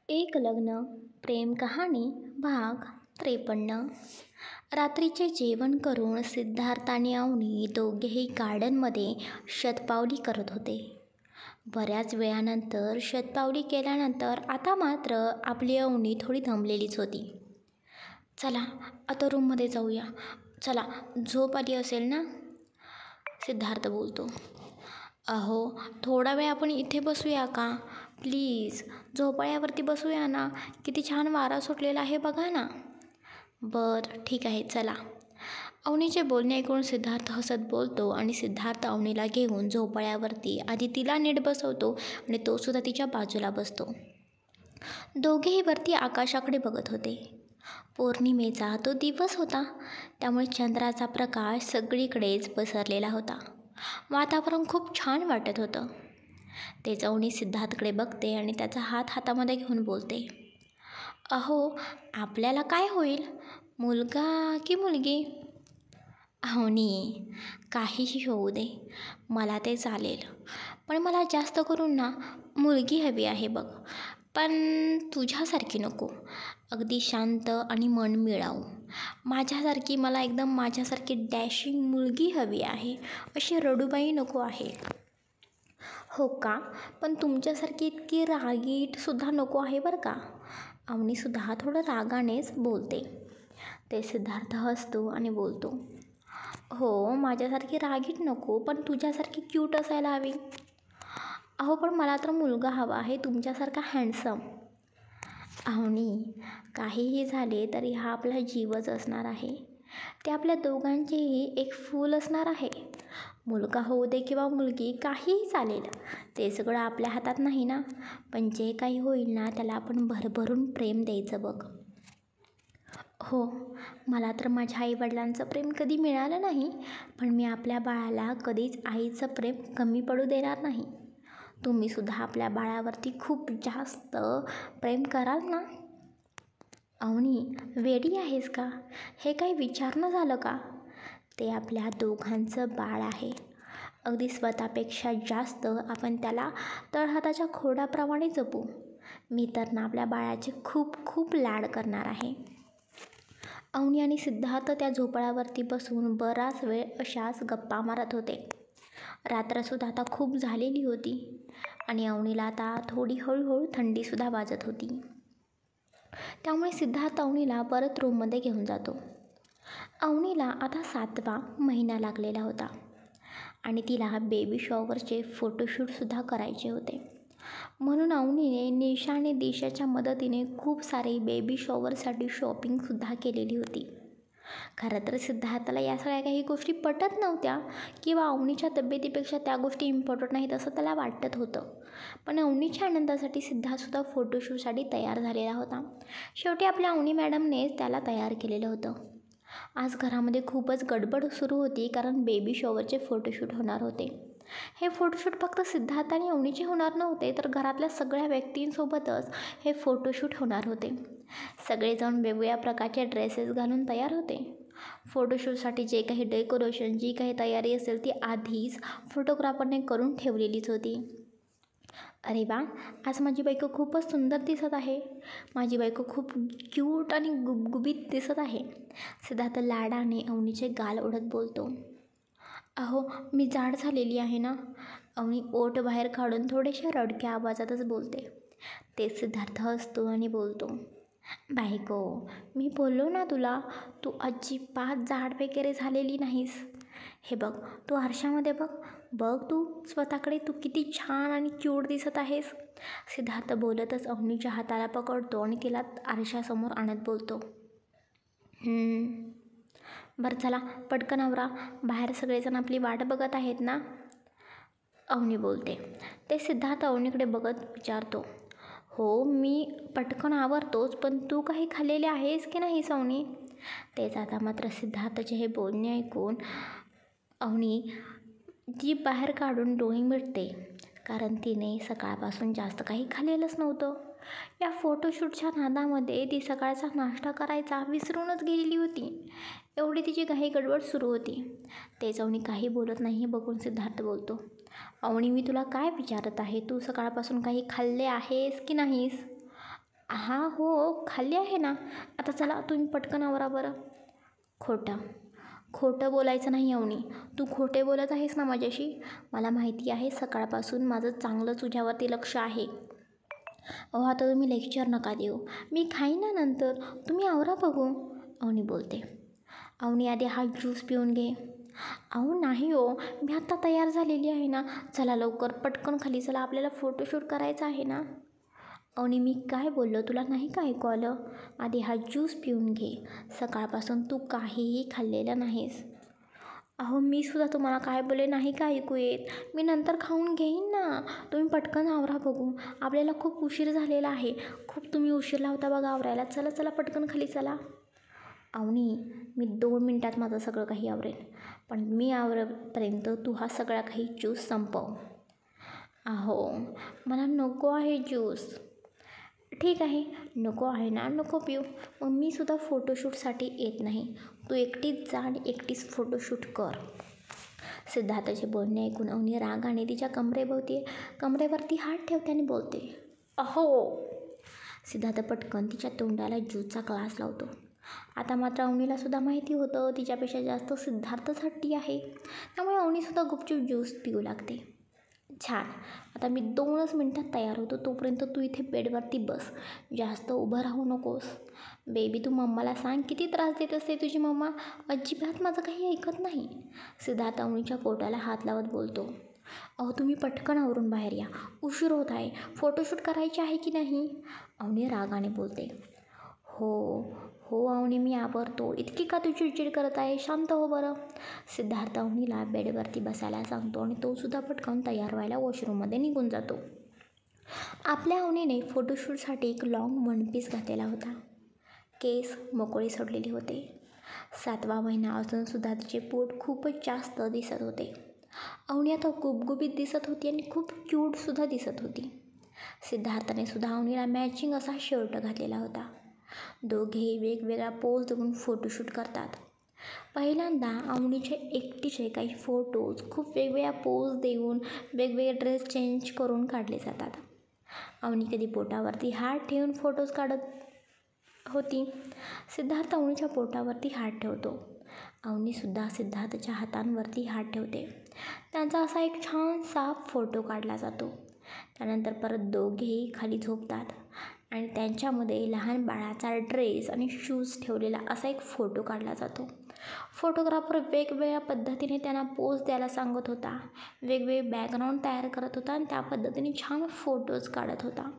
एक लग्न प्रेम कहाणी भाग 53. रात्रीचे जेवण करून सिद्धार्थ आणि अवनी दोघेही गार्डनमध्ये शतपावली करत होते. बऱ्याच वेळानंतर शतपावली केल्यानंतर आता मात्र आपली अवनी थोडी दमलेलीच होती. चला आता रूममध्ये जाऊया. चला, झोप आली असेल ना, सिद्धार्थ बोलतो. अहो, थोडा वेळ आपण इथे बसूया का प्लीज? झोपाळ्यावरती बसूया ना, किती छान वारा सुटलेला आहे बघा ना. बरं ठीक आहे चला. अवनीचे बोलणे ऐकून सिद्धार्थ हसत बोलतो आणि सिद्धार्थ अवनीला घेऊन झोपाळ्यावरती आधी तिला नीट बसवतो आणि तो सुद्धा तिच्या बाजूला बसतो. दोघेही वरती आकाशाकडे बघत होते. पौर्णिमेचा तो दिवस होता, त्यामुळे चंद्राचा प्रकाश सगळीकडेच पसरलेला होता. वातावरण खूप छान वाटत होतं. ते अवनी सिद्धार्थकडे बघते आणि त्याचा हात हातामध्ये घेऊन बोलते. अहो, आपल्याला काय होईल, मुलगा की मुलगी? अवनी, काहीही होऊ दे, मला ते चालेल, पण मला जास्त करून ना मुलगी हवी आहे बघ. पण तुझ्यासारखी नको, अगदी शांत आणि मन मिळावू. माझ्यासारखी, मला एकदम माझ्यासारखी डॅशिंग मुलगी हवी आहे, अशी रडूबाई नको आहे. हो का? पण तुमच्यासारखी इतकी रागीटसुद्धा नको आहे बरं का. अवनीसुद्धा थोडं रागानेच बोलते. ते सिद्धार्थ हसतो आणि बोलतो. हो, माझ्यासारखी रागीट नको, पण तुझ्यासारखी क्यूट असायला हवी. अहो, पण मला तर मुलगा हवा आहे तुमच्यासारखा हँडसम. अवनी, काहीही झाले तरी हा आपला जीवच असणार आहे. ते आपल्या दोघांचेही एक फूल असणार आहे. मुलगा होऊ दे किंवा मुलगी, काहीही चालेल, ते सगळं आपल्या हातात नाही ना. पण जे काही होईल ना, त्याला आपण भरभरून प्रेम द्यायचं बघ. हो, मला तर माझ्या आईवडिलांचं प्रेम कधी मिळालं नाही, पण मी आपल्या बाळाला कधीच आईचं प्रेम कमी पडू देणार नाही. तुम्हीसुद्धा आपल्या बाळावरती खूप जास्त प्रेम कराल ना. अवनी, वेडी आहेस का? हे काही विचारणं झालं का? ते आपल्या दोघांचं बाळ आहे. अगदी स्वतःपेक्षा जास्त आपण त्याला तळहाताच्या खोडाप्रमाणे जपू. मी तर ना आपल्या बाळाचे खूप खूप लाड करणार आहे. अवनी आणि सिद्धार्थ त्या झोपाळ्यावरती बसून बराच वेळ अशाच गप्पा मारत होते. रात्रसुद्धा आता खूप झालेली होती आणि अवनीला आता थोडी हळूहळू थंडीसुद्धा वाजत होती. त्यामुळे सिद्धार्थ अवनीला परत रूममध्ये घेऊन जातो. अवनीला आता 7वा महिना लागलेला होता आणि तिला बेबी शॉवरचे फोटोशूटसुद्धा करायचे होते. म्हणून अवनीने निशा आणि दिशाच्या मदतीने खूप सारे बेबी शॉवरसाठी शॉपिंगसुद्धा केलेली होती. खरं तर सिद्धार्थला या सगळ्या काही गोष्टी पटत नव्हत्या किंवा अवनीच्या तब्येतीपेक्षा त्या गोष्टी इम्पॉर्टंट नाहीत असं त्याला वाटत होतं. पण अवनीच्या आनंदासाठी सिद्धार्थसुद्धा फोटोशूटसाठी तयार झालेला होता. शेवटी आपल्या अवनी मॅडमनेच त्याला तयार केलेलं होतं. आज घरामध्ये खूपच गडबड सुरू होती, कारण बेबी शॉवरचे फोटोशूट होणार होते. हे फोटोशूट फक्त सिद्धार्थ आणि अवनीचे होणार नव्हते, तर घरातल्या सगळ्या व्यक्तींसोबतच हे फोटोशूट होणार होते. सगळेजण वेगवेगळ्या प्रकारचे ड्रेसेस घालून तयार होते. फोटोशूटसाठी जे काही डेकोरेशन, जी काही तयारी असेल ती आधीच फोटोग्राफरने करून ठेवलेलीच होती. अरे वा, आज माझी बायको खूपच सुंदर दिसत आहे. माझी बायको खूप क्यूट आणि गुबगुबीत दिसत आहे. सिद्धार्थ लाडाने अवनीचे गाल ओढत बोलतो. अहो, मी जाड झालेली आहे ना, अवनी ओठ बाहेर काढून थोडेशा रडक्या आवाजातच बोलते. ते सिद्धार्थ हसतो आणि बोलतो. बायको, मी बोललो ना तुला, तू अजिबात जाड वगैरे झालेली नाहीस. हे बघ, तू आरशामध्ये बघ, बघ तू स्वतःकडे, तू किती छान आणि क्यूट दिसत आहेस. सिद्धार्थ बोलतच अवनीच्या हाताला पकडतो आणि तिला आरशासमोर आणत बोलतो. बरं चला, पटकन आवरा, बाहेर सगळेजण आपली वाट बघत आहेत ना, अवनी बोलते. ते सिद्धार्थ अवनीकडे बघत विचारतो. हो, मी पटकन आवरतोच, पण तू काही खाल्लेले आहेस की नाहीस अवनी? तेच आता मात्र सिद्धार्थचे हे बोलणे ऐकून अवनी जीभ बाहेर काढून डोळे मिटते, कारण तिने सकाळपासून जास्त काही खाल्लेलंच नव्हतं. या फोटोशूटच्या नादामध्ये ती सकाळचा नाश्ता करायचा विसरूनच गेलेली होती. एवढी तिची घाई गडबड सुरू होती. तेच अवनी काही बोलत नाही हे बघून सिद्धार्थ बोलतो. अवनी, मी तुला काय विचारत आहे, तू सकाळपासून काही खाल्ले आहेस की नाहीस? हां हो, खाल्ली आहे ना. आता चला तुम्ही पटकन आवरा बरं. खोटं खोटं बोलायचं नाही अवनी. तू खोटे बोलत आहेस ना माझ्याशी. मला माहिती आहे सकाळपासून माझं चांगलं तुझ्यावरती लक्ष आहे. अहो आता तुम्ही लेक्चर नका देऊ. मी खाईन ना नंतर. तुम्ही आवरा बघू. अवनी बोलते. अवनी आधी हा ज्यूस पिऊन घे. अहो नाही हो, मी आत्ता तयार झालेली आहे ना. चला लवकर पटकन खाली चला, आपल्याला फोटोशूट करायचा आहे ना. अवनी मी काय बोललो तुला नाही का ऐकू आलं? आधी हा ज्यूस पिऊन घे. सकाळपासून तू काहीही खाल्लेलं नाहीस. अहो मी सुद्धा तुम्हाला काय बोलले नाही का ऐकू येत? मी नंतर खाऊन घेईन ना. तुम्ही पटकन आवरा बघू. आपल्याला खूप उशीर झालेला आहे. खूप तुम्ही उशीर लावता बघा आवरायला. चला चला पटकन खाली चला. अवनी मी 2 मिनटात माझं सगळं काही आवरेन. पण मी आवरेपर्यंत तू हा सगळा काही ज्यूस संपव. अहो मला नको आहे ज्यूस. ठीक आहे, नको आहे ना, नको पिऊ. मग मी सुद्धा फोटोशूटसाठी येत नाही. तू एकटीच जा आणि एकटीच फोटोशूट कर. सिद्धार्थाचे बोलणे ऐकून अवनी रागाने तिच्या कमरेवरती हात ठेवते आणि बोलते, अहो. सिद्धार्थ पटकन तिच्या तोंडाला ज्यूसचा ग्लास लावतो. आता मात्र अवनीला सुद्धा माहिती होतं तिच्यापेक्षा जास्त सिद्धार्थच हट्टी आहे. त्यामुळे अवनीसुद्धा गुपचूप ज्यूस पिऊ लागते. छान. आता मी 2च मिनटात तयार होतो. तोपर्यंत तू इथे बेडवरती बस. जास्त उभं राहू नकोस. बेबी तू मम्माला सांग किती त्रास देत असते तुझी मम्मा. अजिबात माझं काही ऐकत नाही. सिद्धार्थ अवनीच्या पोटाला हात लावत बोलतो. अहो तुम्ही पटकन आवरून बाहेर या. उशीर होत आहे. फोटोशूट करायचे आहे की नाही? अवनी रागाने बोलते. हो हो अवनी मी आवरतो. इतकी का तू चिडचिड करत आहे? शांत हो बरं. सिद्धार्थ अवनीला बेडवरती बसायला सांगतो आणि तो सुद्धा पटकन तयार व्हायला वॉशरूममध्ये निघून जातो. आपल्या अवनीने फोटोशूटसाठी एक लॉंग वन पीस घातलेला होता. केस मोकळे सोडलेले होते. 7वा महिना असूनसुद्धा तिचे पोट खूपच जास्त दिसत होते. अवनी आता गुबगुबीत दिसत होती आणि खूप क्यूटसुद्धा दिसत होती. सिद्धार्थने सुद्धा अवनीला मॅचिंग असा शर्ट घातलेला होता. दोघेही वेगवेगळा पोज देऊन फोटोशूट करतात. पहिल्यांदा अवनीचे एकटीचे काही फोटोज खूप वेगवेगळ्या पोज देऊन वेगवेगळे ड्रेस चेंज करून काढले जातात. अवनी कधी पोटावरती हात ठेवून फोटोज काढत होती. सिद्धार्थ अवनीच्या पोटावरती हात ठेवतो. अवनीसुद्धा सिद्धार्थच्या हातांवरती हात ठेवते. त्यांचा असा एक छान साफ फोटो काढला जातो. त्यानंतर परत दोघेही खाली झोपतात आणि त्यांच्यामध्ये लहान बाळाचा ड्रेस आणि शूज ठेवलेला असा एक फोटो काढला जातो. फोटोग्राफर वेगवेगळ्या पद्धतीने त्यांना पोज द्यायला सांगत होता. वेगवेगळे बॅकग्राऊंड तयार करत होता आणि त्या पद्धतीने छान फोटोज काढत होता.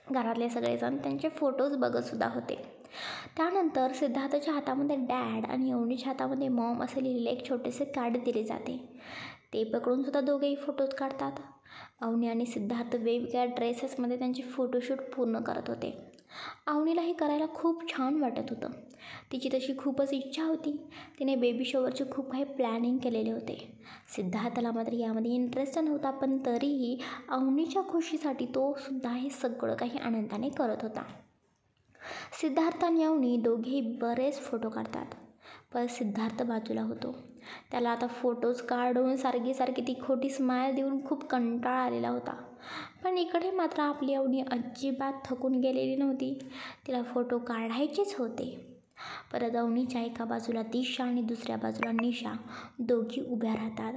घरातले सगळेजण त्यांचे फोटोज बघतसुद्धा होते. त्यानंतर सिद्धार्थच्या हातामध्ये डॅड आणि अवनीच्या हातामध्ये मॉम असे लिहिलेले एक छोटेसे कार्ड दिले जाते. ते पकडूनसुद्धा दोघेही फोटोज काढतात. अवनी आणि सिद्धार्थ वेगवेगळ्या ड्रेसेसमध्ये त्यांचे फोटोशूट पूर्ण करत होते. अवनीला हे करायला खूप छान वाटत होतं. तिची तशी खूपच इच्छा होती. तिने बेबी शॉवरचे खूप काही प्लॅनिंग केलेले होते. सिद्धार्थला मात्र यामध्ये इंटरेस्ट नव्हता, पण तरीही अवनीच्या खुशीसाठी तो सुद्धा हे सगळं काही आनंदाने करत होता. सिद्धार्थ आणि अवनी दोघेही बरेच फोटो काढतात. पण सिद्धार्थ बाजूला होतो. त्याला आता फोटोज काढून सारखी ती खोटी स्माईल देऊन खूप कंटाळा आलेला होता. पण इकडे मात्र आपली अवनी अजिबात थकून गेलेली नव्हती. तिला फोटो काढायचेच होते. परत अवनीच्या एका बाजूला दिशा आणि दुसऱ्या बाजूला निशा दोघी उभ्या राहतात.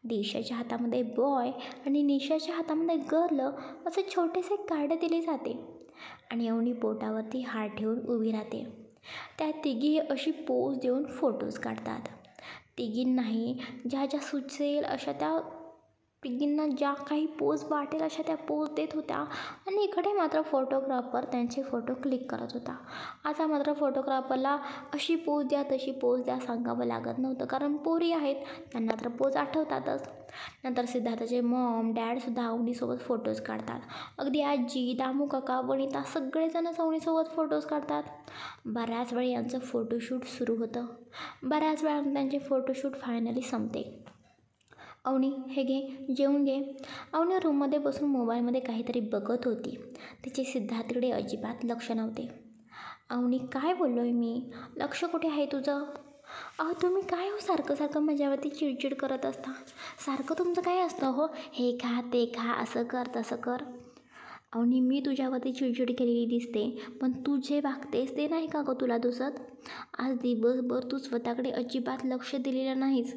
दिशाच्या हातामध्ये बॉय आणि निशाच्या हातामध्ये गर्ल असे छोटेसे कार्ड दिले जाते आणि अवनी पोटावरती हात ठेवून उभी राहते. त्या तिघी अशी पोज देऊन फोटोज काढतात. तिघींनाही ज्या ज्या सुचेल अशा त्या तिघींना ज्या काही पोज वाटेल अशा त्या पोज देत होत्या आणि इकडे मात्र फोटोग्राफर त्यांचे फोटो क्लिक करत होता. आता मात्र फोटोग्राफरला अशी पोज द्या तशी पोज द्या सांगावं लागत नव्हतं, कारण पोरी आहेत त्यांना तर पोज आठवतातच. नंतर सिद्धार्थचे मॉम डॅडसुद्धा अवनीसोबत फोटोज काढतात. अगदी आजी, दामू काका, वनिता सगळेजणच अवनीसोबत फोटोज काढतात. बऱ्याच वेळ यांचं फोटोशूट सुरू होतं. बऱ्याच वेळानं त्यांचे फोटोशूट फायनली संपते. अवनी हे घे, जेवून घे. अवनी रूममध्ये बसून मोबाईलमध्ये काहीतरी बघत होती. तिचे सिद्धार्थकडे अजिबात लक्ष नव्हते. अवनी काय बोललो आहे मी? लक्ष कुठे आहे तुझं? अहो तुम्ही काय हो सारखं माझ्यावरती चिडचिड करत असता. सारखं तुमचं काय असतं हो? हे खा ते खा, असं कर तसं कर. अवनी, मी तुझ्यावरती चिडचिड केलेली दिसते, पण तू जे वागतेस ते नाही का गं तुला दिसत? आज दिवसभर तू स्वतःकडे अजिबात लक्ष दिलेलं नाहीस.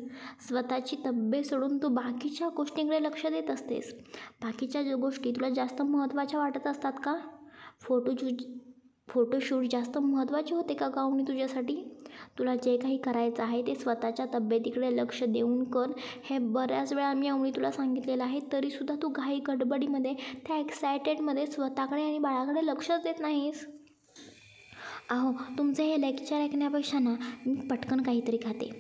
स्वतःची तब्येत सोडून तू बाकीच्या गोष्टींकडे लक्ष देत असतेस. बाकीच्या ज्या गोष्टी तुला जास्त महत्त्वाच्या वाटत असतात का? फोटोशूट जास्त महत्त्वाचे होते का अवनी तुझ्यासाठी? तुला जे काही करायचं आहे ते स्वतःच्या तब्येतीकडे लक्ष देऊन कर. हे बऱ्याच वेळा मी अवनी तुला सांगितलेलं आहे, तरीसुद्धा तू घाई गडबडीमध्ये, त्या एक्सायटेडमध्ये स्वतःकडे आणि बाळाकडे लक्षच देत नाहीस. अहो, तुमचं हे लेक्चर ऐकण्यापेक्षा ना मी पटकन काहीतरी खाते.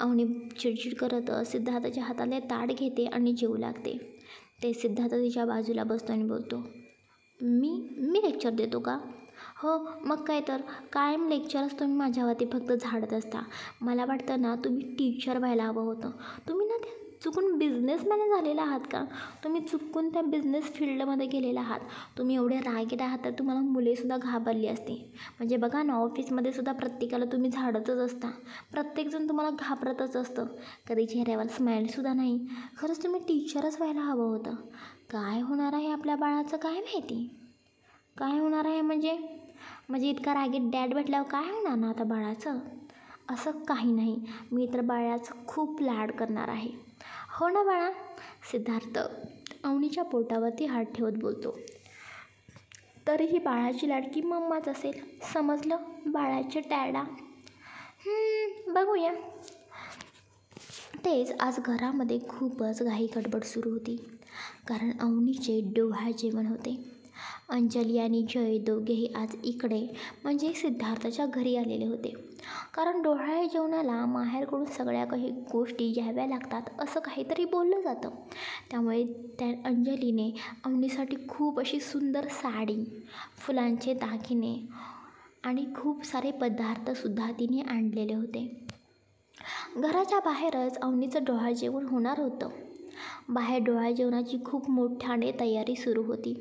अवनी चिडचिड करत सिद्धार्थाच्या हातातले ताट घेते आणि जेवू लागते. ते सिद्धार्थ तिच्या बाजूला बसतो आणि बोलतो, मी मी लेक्चर देतो का? हो, मग काय तर. कायम लेक्चरच तुम्ही माझ्यावरती फक्त झाडत असता. मला वाटतं ना तुम्ही टीचर व्हायला हवं होतं. तुम्ही ना ते चुकून बिझनेसमॅन झालेला आहात का? तुम्ही चुकून त्या बिझनेस फील्डमध्ये गेलेला आहात. तुम्ही एवढे रागीट आहात तर तुम्हाला मुलेसुद्धा घाबरली असती. म्हणजे बघा ना, ऑफिसमध्ये सुद्धा प्रत्येकाला तुम्ही झाडतच असता. प्रत्येकजण तुम्हाला घाबरतच असतं. कधी चेहऱ्यावर स्माईलसुद्धा नाही. खरंच तुम्ही टीचरच व्हायला हवं होतं. काय होणार आहे आपल्या बाळाचं काय माहिती? काय होणार आहे म्हणजे इतका रागीट डॅड भेटल्यावर काय होणार ना आता बाळाचं? असं काही नाही. मी तर बाळाचं खूप लाड करणार आहे. हो ना बाळा? सिद्धार्थ अवनीच्या पोटावरती हात ठेवत बोलतो. तरीही बाळाची लाडकी मम्माच असेल. समजलं? बाळाचे डॅडा. बघूया. तेच आज घरामध्ये खूपच घाई गडबड सुरू होती. कारण अवनीचे डोहाळे जेवण होते. अंजली आणि जय दोघेही आज इकडे म्हणजे सिद्धार्थाच्या घरी आलेले होते. कारण डोहाळे जेवणाला माहेरकडून सगळ्या काही गोष्टी घ्याव्या लागतात असं काहीतरी बोललं जातं. त्यामुळे त्या अंजलीने अवनीसाठी खूप अशी सुंदर साडी, फुलांचे दागिने आणि खूप सारे पदार्थसुद्धा तिने आणलेले होते. घराच्या बाहेरच अवनीचं डोहाळे जेवण होणार होतं. बाहेर डोहाळे जेवणाची खूप मोठ्याने तयारी सुरू होती.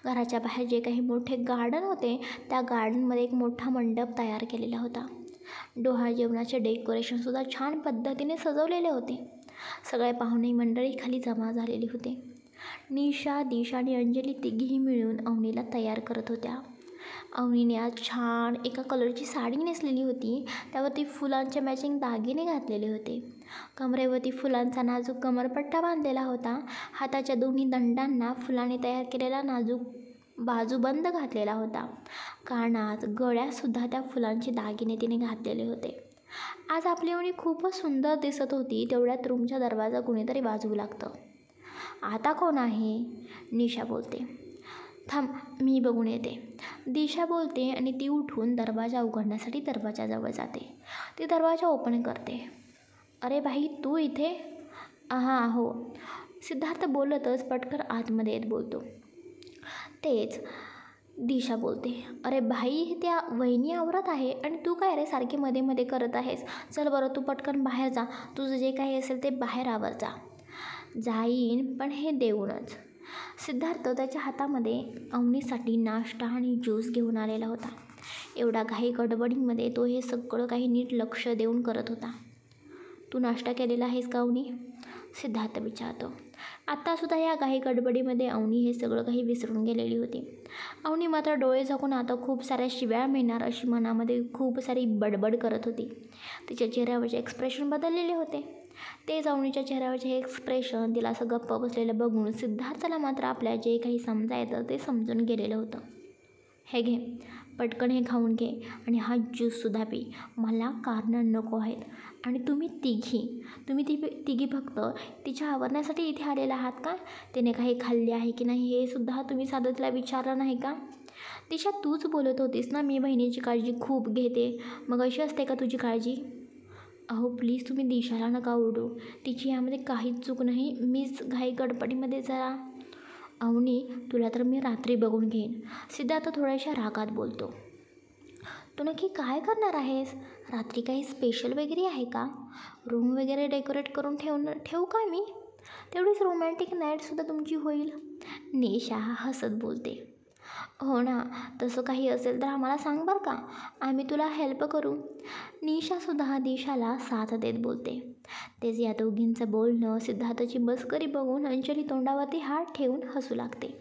घराच्या बाहेर जे काही मोठे गार्डन होते त्या गार्डनमध्ये एक मोठा मंडप तयार केलेला होता. डोहाळे जेवणाचे डेकोरेशनसुद्धा छान पद्धतीने सजवलेले होते. सगळे पाहुणे मंडळी खाली जमा झालेली होते. निशा, दिशा आणि अंजली तिघीही मिळून अवनीला तयार करत होत्या. अवनीने आज छान एका कलरची साडी नेसलेली होती. त्यावरती फुलांचे मॅचिंग दागिने घातलेले होते. कमरेवरती फुलांचा नाजूक कमरपट्टा बांधलेला होता. हाताच्या दोन्ही दंडांना फुलाने तयार केलेला नाजूक बाजूबंद घातलेला होता. कानात, गळ्यातसुद्धा त्या फुलांचे दागिने तिने घातलेले होते. आज आपली अवनी खूपच सुंदर दिसत होती. तेवढ्यात रूमचा दरवाजा कुणीतरी वाजवू लागतं. आता कोण आहे? निशा बोलते. थांब, मी बघून येते. दिशा बोलते आणि ती उठून दरवाजा उघडण्यासाठी दरवाजाजवळ जाते. ती दरवाजा ओपन करते. अरे भाई, तू इथे? हां हो. सिद्धार्थ बोलतच पटकन आतमध्ये येत बोलतो. तेच दिशा बोलते. अरे भाई, त्या वहिनी आवरत आहे आणि तू काय रे सारखी मध्ये मध्ये करत आहेस? चल बरं, तू पटकन बाहेर जा. तुझं जे काही असेल ते बाहेर आवर जा. जाईन, पण हे देऊनच. सिद्धार्थ त्याच्या हातामध्ये अवनीसाठी नाश्ता आणि ज्यूस घेऊन आलेला होता. एवढा घाई गडबडीमध्ये तो हे सगळं काही नीट लक्ष देऊन करत होता. तू नाश्ता केलेला आहेस का अवनी? सिद्धार्थ विचारतो. आत्तासुद्धा या घाई गडबडीमध्ये अवनी हे सगळं काही विसरून गेलेली होती. अवनी मात्र डोळे झाकून आता खूप साऱ्या शिव्या मिळणार अशी मनामध्ये खूप सारी बडबड करत होती. तिच्या चेहऱ्यावरचे एक्सप्रेशन बदललेले होते. तेच अवनीच्या चेहऱ्यावरचे हे एक्सप्रेशन तिला असं गप्प बसलेलं बघून सिद्धार्थाला मात्र आपल्या जे काही समजायचं ते समजून गेलेलं होतं. हे घे, पटकन हे खाऊन घे आणि हा ज्यूससुद्धा पी. मला कारणं नको आहेत. आणि तुम्ही तिघी फक्त तिच्या आवरण्यासाठी इथे आलेला आहात का? तिने काही खाल्ले आहे की नाही हे सुद्धा तुम्ही साधं तिला विचारलं नाही का? दिशा, तूच बोलत होतीस ना मी बहिणीची काळजी खूप घेते. मग अशी असते का तुझी काळजी? अहो प्लीज, तुम्ही दिशाला नका ओरडू. तिची यामध्ये काहीच चूक नाही. मीच घाई गडबडीमध्ये जरा. अवनी, तुला तर मी रात्री बघून घेईन. सिद्धार्थ थोड्याशा रागात बोलतो. तू नक्की काय करणार आहेस? रात्री काही स्पेशल वगैरे आहे का? रूम वगैरे डेकोरेट करून ठेवू का मी? तेवढीच रोमॅन्टिक नाईटसुद्धा तुमची होईल. निशा हसत बोलते. हो ना, तसं काही असेल तर आम्हाला सांग बरं का, आम्ही तुला हेल्प करू. निशासुद्धा दिशाला साथ देत बोलते. तेच या दोघींचं बोलणं, सिद्धार्थाची मस्करी बघून अंजली तोंडावरती हात ठेवून हसू लागते.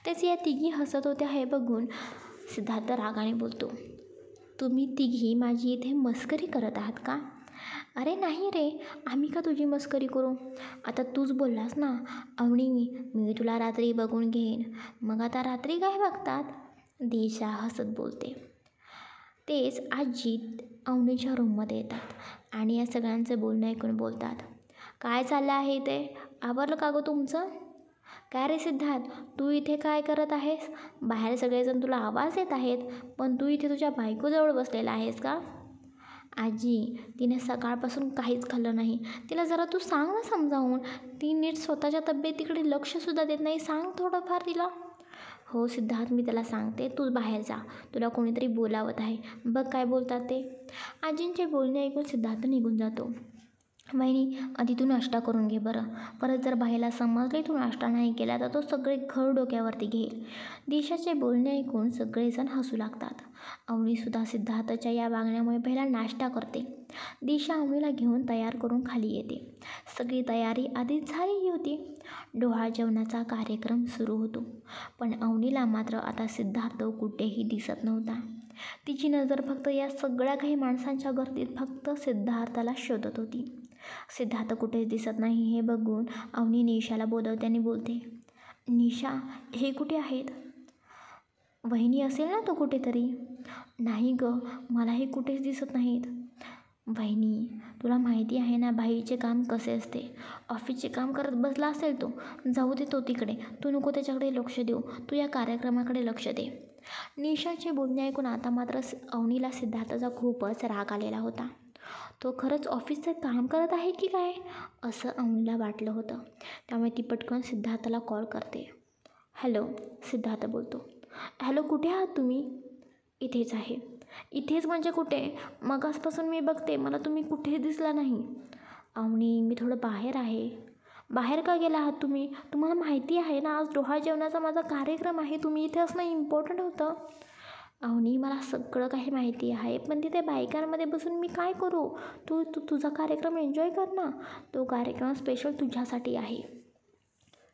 तेच या तिघी हसत होत्या हे बघून सिद्धार्थ रागाने बोलतो, तुम्ही तिघी माझी इथे मस्करी करत आहात का? अरे नाही रे, आम्ही का तुझी मस्करी करू? आता तूच बोललास ना, अवनी मी तुला रात्री बघून घेईन, मग आता रात्री काय बघतात? दिशा हसत बोलते. तेच आजी अवनीच्या रूममध्ये येतात आणि या सगळ्यांचं बोलणं ऐकून बोलतात, काय चाललं आहे ते? आवरलं का गं तुमचं? काय रे सिद्धार्थ, तू इथे काय करत आहेस? बाहेर सगळेजण तुला आवाज देत आहेत, पण तू इथे तुझ्या बायकोजवळ बसलेला आहेस का? आजी, तिने सकाळपासून काहीच खाल्लं नाही. तिला जरा तू सांग ना समजावून. ती नीट स्वतःच्या तब्येतीकडे लक्षसुद्धा देत नाही. सांग थोडंफार तिला. हो सिद्धार्थ, मी त्याला सांगते, तू बाहेर जा, तुला कोणीतरी बोलावत आहे, बघ काय बोलतात ते. आजींचे बोलणे ऐकून सिद्धार्थ निघून जातो. वहिनी, आधी तू नाश्ता करून घे बरं. परत जर बाईला समजले तू नाश्ता नाही केला तर तो सगळे घर डोक्यावरती घेईल. दिशाचे बोलणे ऐकून सगळेजण हसू लागतात. अवनीसुद्धा सिद्धार्थच्या या वागण्यामुळे पहिला नाश्ता करते. दिशा अवनीला घेऊन तयार करून खाली येते. सगळी तयारी आधीच झालेली होती. डोहाळ जेवणाचा कार्यक्रम सुरू होतो. पण अवनीला मात्र आता सिद्धार्थ कुठेही दिसत नव्हता. तिची नजर फक्त या सगळ्या काही माणसांच्या गर्दीत फक्त सिद्धार्थाला शोधत होती. सिद्धार्थ कुठेच दिसत नाही हे बघून अवनी निशाला बोलवते आणि बोलते, निशा, हे कुठे आहेत? वहिनी असेल ना तो कुठेतरी. नाही गं, मलाही कुठेच दिसत नाहीत. वहिनी, तुला माहिती आहे ना बाईचे काम कसे असते. ऑफिसचे काम करत बसला असेल तो. जाऊ दे तो तिकडे, तू नको त्याच्याकडे लक्ष देऊ, तू या कार्यक्रमाकडे लक्ष दे. निशाचे बोलणे ऐकून आता मात्र अवनीला सिद्धार्थाचा खूपच राग आलेला होता. तो खरंच ऑफिसचं काम करत आहे की काय, असं अवनीला वाटलं होतं. त्यामुळे ती पटकन सिद्धार्थाला कॉल करते. हॅलो, सिद्धार्थ बोलतो. हॅलो, कुठे आहात तुम्ही? इथेच आहे. इथेच म्हणजे कुठे? मगासपासून मी बघते, मला तुम्ही कुठेच दिसला नाही. अवनी, मी थोडं बाहेर आहे. बाहेर का गेला आहात तुम्ही? तुम्हाला माहिती आहे ना आज डोहाळ जेवणाचा माझा कार्यक्रम आहे, तुम्ही इथे असणं इम्पॉर्टंट होतं. अवनी, मला सगळं काही माहिती आहे, पण तिथे बायकांमध्ये बसून मी काय करू? तू तू तुझा कार्यक्रम एन्जॉय कर ना. तो कार्यक्रम स्पेशल तुझ्यासाठी आहे.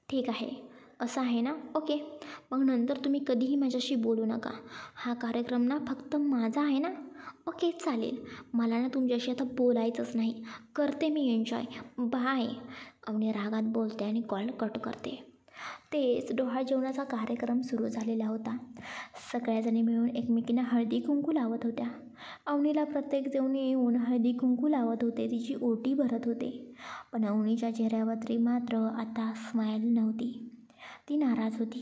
ठीक आहे, असं आहे ना, ओके. मग नंतर तुम्ही कधीही माझ्याशी बोलू नका. हा कार्यक्रम ना फक्त माझा आहे ना. ओके चालेल, मला ना तुमच्याशी आता बोलायचंच नाही. करते मी एन्जॉय, बाय. अवनी रागात बोलते आणि कॉल कट करते. तेच डोहाळ जेवणाचा कार्यक्रम सुरू झालेला होता. सगळ्याजणी मिळून एकमेकींना हळदी कुंकू लावत होत्या. अवनीला प्रत्येक जण येऊन हळदी कुंकू लावत होते, तिची ओटी भरत होते. पण अवनीच्या चेहऱ्यावरती मात्र आता स्माईल नव्हती. ती नाराज होती,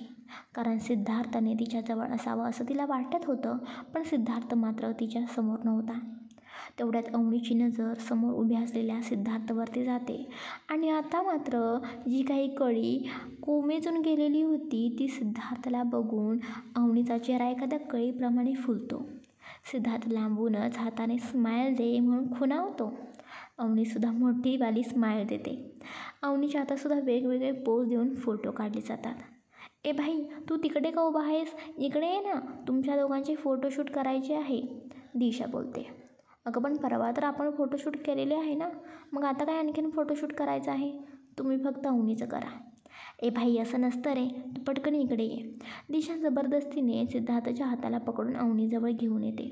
कारण सिद्धार्थाने तिच्याजवळ असावं असं तिला वाटत होतं, पण सिद्धार्थ मात्र तिच्या समोर नव्हता. तेवढ्यात अवनीची नजर समोर उभ्या असलेल्या सिद्धार्थवरती जाते आणि आता मात्र जी काही कळी कोमेजून गेलेली होती ती सिद्धार्थला बघून अवनीचा चेहरा एखाद्या कळीप्रमाणे फुलतो. सिद्धार्थ लांबूनच हाताने स्माईल दे म्हणून खुणावतो. अवनीसुद्धा मोठीवाली स्माईल देते. अवनीच्या हातातसुद्धा वेगवेगळे पोज देऊन फोटो काढले जातात. ए भाई, तू तिकडे का उभा आहेस? इकडे ये ना, तुमच्या दोघांचे फोटोशूट करायचे आहे. दिशा बोलते. अगं पण परवा तर आपण फोटोशूट केलेले आहे ना, मग आता काय आणखीन फोटोशूट करायचं आहे? तुम्ही फक्त अवनीचं करा. ए भाई, असं नसतं रे, तू पटकन इकडे ये. दिशा जबरदस्तीने सिद्धार्थच्या हाताला पकडून अवनीजवळ घेऊन येते.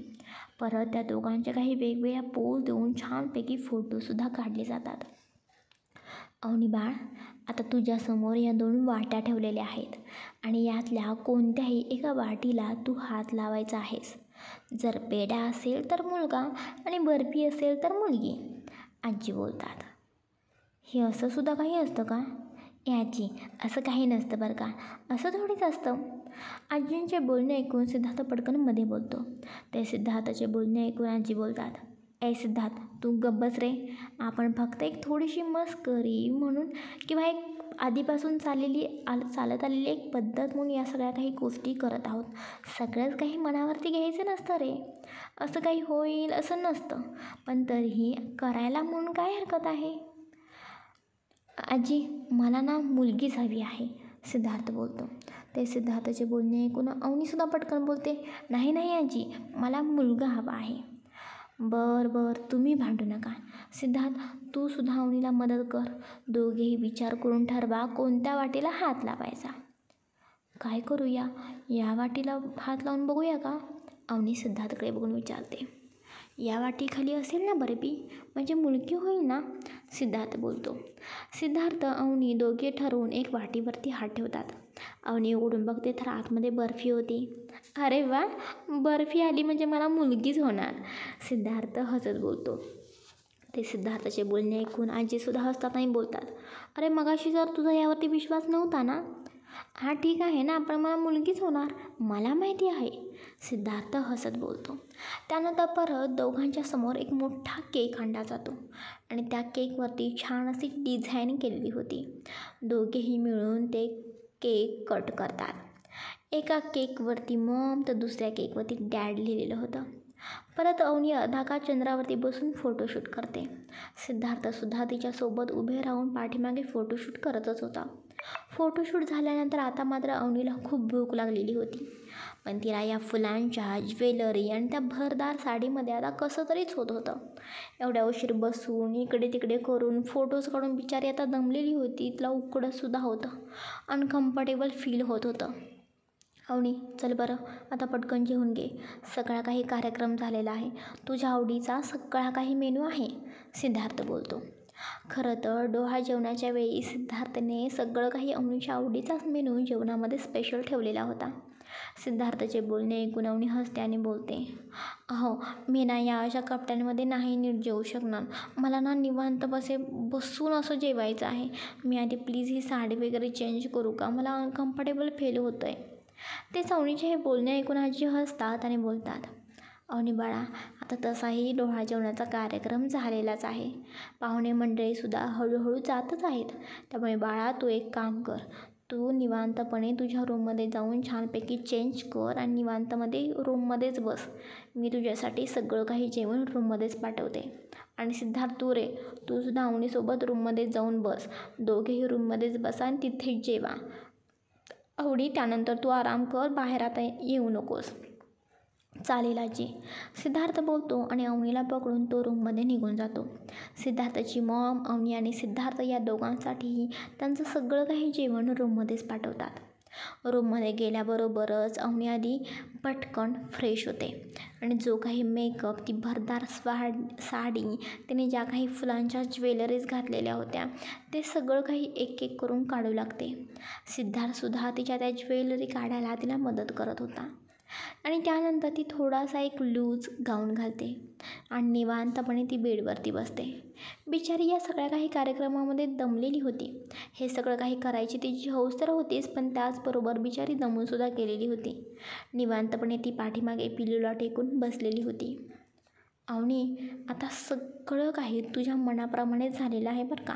परत त्या दोघांच्या काही वेगवेगळ्या पोज देऊन छानपैकी फोटोसुद्धा काढले जातात. अवनी बाळ, आता तुझ्यासमोर या 2 वाट्या ठेवलेल्या आहेत आणि यातल्या कोणत्याही एका वाटीला तू हात लावायचा आहेस. जर पेढा असेल तर मुलगा आणि बर्फी असेल तर मुलगी. आजी बोलतात. हे असं सुद्धा काही असतं का? ए आजी, असं काही नसतं बरं का, असं थोडीच असतं. आजींचे बोलणे ऐकून सिद्धार्थ पटकन मध्ये बोलतो. ते सिद्धार्थचे बोलणे ऐकून आजी बोलतात. ए सिद्धार्थ, तू गप्प बस रे. आपण फक्त एक थोडीशी मस्करी म्हणून किंवा एक आधीपासून चालत आलेली एक पद्धत म्हणून या सगळ्या काही गोष्टी करत आहोत. सगळंच काही मनावरती घ्यायचं नसतं रे. असं काही होईल असं नसतं, पण तरीही करायला म्हणून काय हरकत आहे? आजी, मला ना मुलगीच हवी आहे, सिद्धार्थ बोलतो. ते सिद्धार्थचे बोलणे ऐकून अवनीसुद्धा पटकन बोलते. नाही नाही आजी, मला मुलगा हवा आहे. बरं, तुम्ही भांडू नका. सिद्धार्थ, तू सुद्धा अवनीला मदत कर. दोघेही विचार करून ठरवा कोणत्या वाटेला हात लावायचा. काय करूया? या वाटीला हात लावून बघूया का? अवनी सिद्धार्थकडे बघून विचारते. या वाटीखाली असेल ना बर्फी? म्हणजे मुलगी होईल ना? सिद्धार्थ बोलतो. सिद्धार्थ अवनी दोघे ठरवून एक वाटीवरती हात ठेवतात. अवनी उघडून बघते तर आतमध्ये बर्फी होती. अरे वा, बर्फी आली म्हणजे मला मुलगीच होणार, सिद्धार्थ हसत बोलतो. ते सिद्धार्थाचे बोलणे ऐकून आजीसुद्धा हसतात आणि बोलतात. अरे मगाशी जर तुझा यावरती विश्वास नव्हता ना? हा ठीक आहे ना, पण मला मुलगीच होणार, मला माहिती आहे, सिद्धार्थ हसत बोलतो. त्यानंतर परत दोघांच्या समोर एक मोठा केक आणला जातो आणि त्या केकवरती छान अशी डिझाईन केलेली होती. दोघेही मिळून ते केक कट करतात. एका केकवरती मॉम तर दुसऱ्या केकवरती डॅड लिहिलेलं होतं. परत अवनी धाका चंद्रावरती बसून फोटोशूट करते. सिद्धार्थसुद्धा तिच्यासोबत उभे राहून पाठीमागे फोटोशूट करतच होता. फोटोशूट झाल्यानंतर आता मात्र अवनीला खूप भूक लागलेली होती, पण तिला या फुलांच्या ज्वेलरी आणि त्या भरदार साडीमध्ये आता कसं तरीच होत होतं. एवढ्या उशीर बसून इकडे तिकडे करून फोटोज काढून बिचारी आता दमलेली होती. तिला उकडतसुद्धा होतं, अनकम्फर्टेबल फील होत होतं. अवनी, चल बरं, आता पटकन जेवून घे, सगळा काही कार्यक्रम झालेला आहे, तुझ्या आवडीचा सगळा काही मेनू आहे, सिद्धार्थ बोलतो. खरं तर डोहाळ जेवणाच्या वेळी सिद्धार्थने सगळं काही अवनीच्या आवडीचाच मेनू जेवणामध्ये स्पेशल ठेवलेला होता. सिद्धार्थचे बोलणे ऐकून अवनी हसते आणि बोलते. अहो, मी ना या अशा कपड्यांमध्ये नाही नीट जेवू शकणार, मला ना निवांत बसून असं जेवायचं आहे. मी आधी प्लीज ही साडी वगैरे चेंज करू का? मला अनकम्फर्टेबल फील होतं आहे. तेच अवनीचे हे बोलणे ऐकून आजी हसतात आणि बोलतात. अवनी बाळा, आता तसाही डोहाळ जेवणाचा कार्यक्रम झालेलाच आहे, पाहुणे मंडळीसुद्धा हळूहळू जातच आहेत, त्यामुळे बाळा तू एक काम कर, तू निवांतपणे तुझ्या रूममध्ये जाऊन छानपैकी चेंज कर आणि निवांतमध्ये रूममध्येच बस. मी तुझ्यासाठी सगळं काही जेवण रूममध्येच पाठवते. आणि सिद्धार्थ तू रे, तू सुद्धा अवनीसोबत रूममध्ये जाऊन बस, दोघेही रूममध्येच बसा आणि तिथेच जेवा. अवनी, त्यानंतर तू आराम कर, बाहेर आता येऊ नकोस. चालेल आजी, सिद्धार्थ बोलतो आणि अवनीला पकडून तो रूममध्ये निघून जातो. सिद्धार्थची मॉम अवनी आणि सिद्धार्थ या दोघांसाठीही त्यांचं सगळं काही जेवण रूममध्येच पाठवतात. रूममध्ये गेल्याबरोबरच अवनी आधी पटकन फ्रेश होते आणि जो काही मेकअप, ती भरदार साडी, तिने ज्या काही फुलांच्या ज्वेलरीज घातलेल्या होत्या, ते सगळं काही एक एक करून काढू लागते. सिद्धार्थसुद्धा तिच्या त्या ज्वेलरी काढायला तिला मदत करत होता आणि त्यानंतर ती थोडासा एक लूज गाऊन घालते आणि निवांतपणे ती बेडवरती बसते. बिचारी या सगळ्या काही कार्यक्रमामध्ये दमलेली होती. हे सगळं काही करायची तिची हौस तर होतीच, पण त्याचबरोबर बिचारी दमूनसुद्धा गेलेली होती. निवांतपणे ती पाठीमागे पिलूला टेकून बसलेली होती. अवनी, आता सगळं काही तुझ्या मनाप्रमाणेच झालेलं आहे बरं का,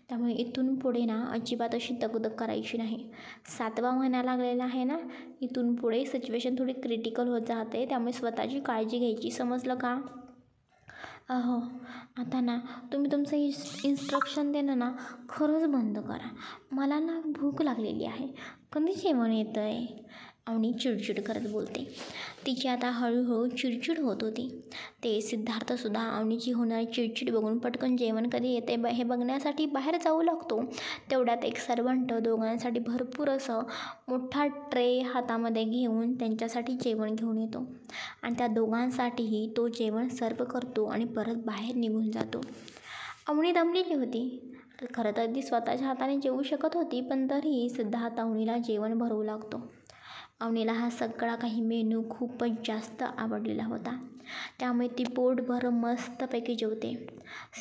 त्यामुळे इथून पुढे ना अजिबात अशी दगदग करायची नाही. 7वा महिना लागलेला आहे ना, इथून पुढे सिच्युएशन थोडी क्रिटिकल होत जाते, त्यामुळे स्वतःची काळजी घ्यायची, समजलं का? अहो, आता ना तुम्ही तुमचं इन्स्ट्रक्शन देणं ना खरंच बंद करा, मला ना भूक लागलेली आहे, कधी जेवण येतं आहे, अवनी चिडचिड करत बोलते. तिची आता हळूहळू चिडचिड होत होती. ते सिद्धार्थसुद्धा अवनीची होणारी चिडचिड बघून पटकन जेवण कधी येते हे बघण्यासाठी बाहेर जाऊ लागतो. तेवढ्यात एक सर्वंट दोघांसाठी भरपूर असं मोठा ट्रे हातामध्ये घेऊन त्यांच्यासाठी जेवण घेऊन येतो आणि त्या दोघांसाठीही तो जेवण सर्व करतो आणि परत बाहेर निघून जातो. अवनी दमलेली होती. खरं तर ती स्वतःच्या हाताने जेवू शकत होती, पण तरीही सिद्धार्थ अवनीला जेवण भरवू लागतो. अवनीला हा सगळा काही मेनू खूपच जास्त आवडलेला होता, त्यामुळे ती पोटभर मस्तपैकी जेवते.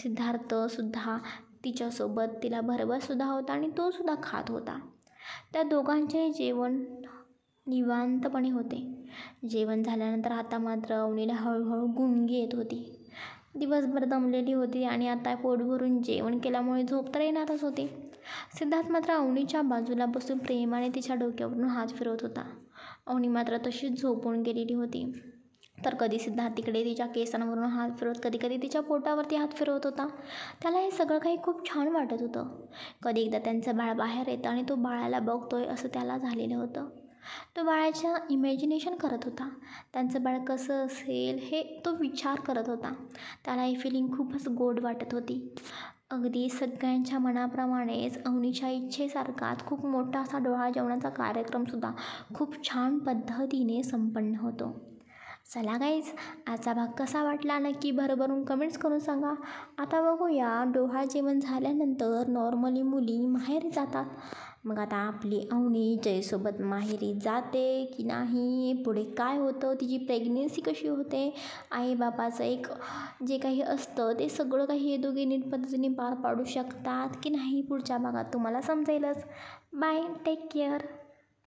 सिद्धार्थसुद्धा तिच्यासोबत तिला भरवतसुद्धा होता आणि तोसुद्धा खात होता. त्या दोघांचेही जेवण निवांतपणे होते. जेवण झाल्यानंतर आता मात्र अवनीला हळूहळू गुंगी येत होती. दिवसभर दमलेली होती आणि आता पोट भरून जेवण केल्यामुळे झोप तर येणारच होती. सिद्धार्थ मात्र अवनीच्या बाजूला बसून प्रेमाने तिच्या डोक्यावरून हात फिरवत होता. अवनी मात्र तशीच झोपून गेलेली होती. तर कधी सिद्धार्थ तिकडे तिच्या केसांवरून हात फिरवत, कधी कधी तिच्या पोटावरती हात फिरवत होता. त्याला हे सगळं काही खूप छान वाटत होतं. कधी एकदा त्यांचं बाळ बाहेर येतं आणि तो बाळाला बघतोय असं त्याला झालेलं होतं. तो बाळाचं इमॅजिनेशन करत होता. त्यांचं बाळ कसं असेल हे तो विचार करत होता. त्याला ही फिलिंग खूपच गोड वाटत होती. अगदी सगळ्यांच्या मनाप्रमाणेच अवनीच्या इच्छेसारखाच खूप मोठा असा डोहाळ जेवणाचा कार्यक्रमसुद्धा खूप छान पद्धतीने संपन्न होतो. चला गाईज, आजचा भाग कसा वाटला नक्की भरभरून कमेंट्स करून सांगा. आता बघूया, डोहाळ जेवण झाल्यानंतर नॉर्मली मुली माहेरी जातात. मग आता आपली अवनी जयसोबत माहेरी जाते की नाही, पुढे काय होतं, तिची प्रेग्नेन्सी कशी होते, आईबापाचं एक जे काही असतं ते सगळं काही हे दोघे नीट पद्धतीने पार पाडू शकतात की नाही, पुढच्या भागात तुम्हाला समजेलच. Bye, take care.